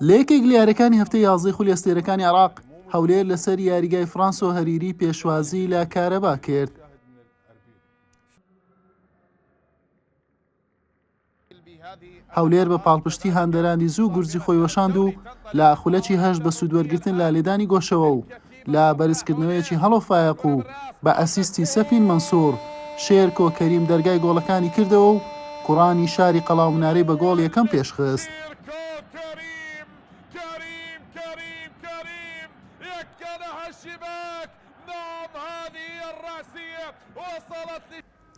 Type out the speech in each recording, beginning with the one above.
لە یەکێک لە یاریەکانی هەفتەی 11 خولیەستێرەکانی عێراق هەولێر لەسەر یاریگای فرانسۆ هەریری پێشوازی لە کارەبا کرد. هەولێر بە پاڵپشتی هاندەرانی زوو گورجی خۆی وەشاند و لە خولەکی هەشت بە سوودوەرگرتن لە لێدانی گۆشەوە و لە بەرزکردنەوەیەکی هەڵۆفایەق و بە ئەسیستی سەفین مەنسوور شێرکۆ کەریم دەرگای گۆڵەکانی کردەوە و کوڕانی شاری قەڵاو منارەی بە گۆڵ یەکەم پێشخست.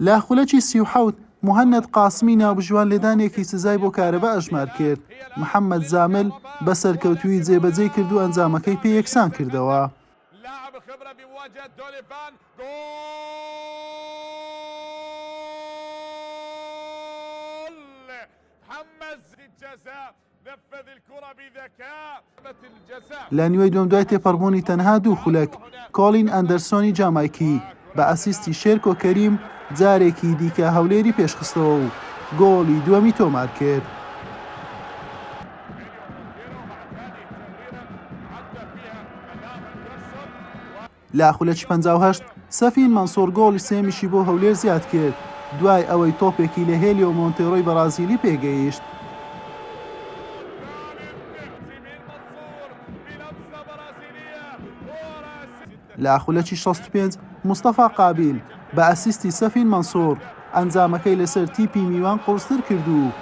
لە خولەکی 37 موهەنەد قاسمی ناوبژوان لێدانێکی سزای بۆ کارەبا ئەژمار کرد. محەممەد زامل بە سەرکەوتووی جێبەجێ کرد و ئەنجامەکەی پێ یەکسان کردەوە. لە نیوەی دوم دوای تێپەڕبوونی تەنها دوو خولەک کۆلین ئەندەرسۆنی جامایکی بە ئەسیستی شێرکۆ کەریم جارێکی دیکە هەولێری پێشخستەوە و گۆڵی دووەمی تۆمار کرد. لە خولەکی 58 سەفین مەنسوور گۆڵی سێمیشی بۆ هەولێر زیاد کرد دوای ئەوەی تۆپێکی لە هێلیۆ مۆنتێرۆی بەرازیلی پێگەیشت. لە خولەکی 65 مستەفا قابیل بە ئەسیستی سەفین مەنسوور ئەنجامەکەی لەسەر تیپی میوان قورستر کرد و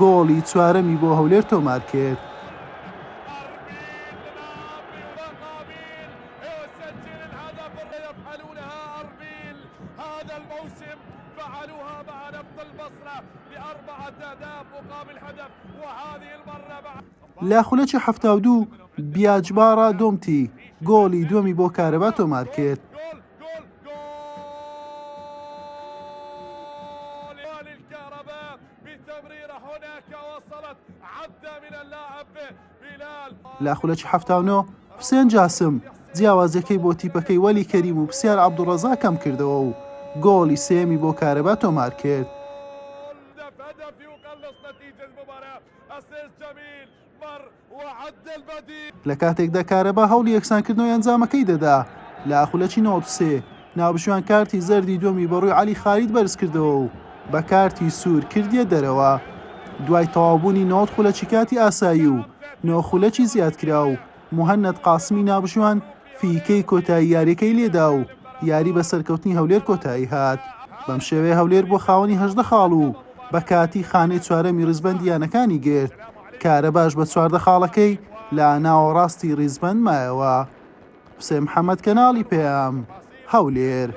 گۆڵی چوارەمی بۆ هەولێر تۆمار کرد. لە خولەکی 72 بیاجبارە دۆمتی گۆڵی دووەمی بۆ کارەبا تۆمار کرد. لە خولەکی 79 حوسێن جاسم جیاوازەکەی بۆ تیپەکەی وەلی کەریم و پرسیار عەبدوڕەزاق کەم کردەوە و گۆڵی سێمی بۆ کارەبا تۆمار کرد. لە کاتێکدا کارەبا هەوڵی یەکسانکردنەوەی ئەنجامەکەی دەدا لە خولەکی 93 ناوبشوان کارتی زەردی دووەمی بەڕووی عەلی خالید بەرز کردەوە و بە کارتی سوور کردیە دەرەوە. دوای تەواوبوونی 90 خولەکی کاتی ئاسایی و 9 خولەکی زیادکرا و موهەنەد قاسمی ناوبشوان فیکەی کۆتایی یاریەکەی لێدا و یاری بە سەرکەوتنی هەولێر کۆتایی هات. بەم شێوەیە هەولێر بۆ خاوەنی 18 خاڵ و بە کاتی خانەی چوارەمی ڕیزبەندی یانەکانی گرت. کارەباش بە 14 خاڵەکەی لە ناوەڕاستی ڕیزبەند مایەوە. حوسێن محەممەد کەناڵی پێام هەولێر.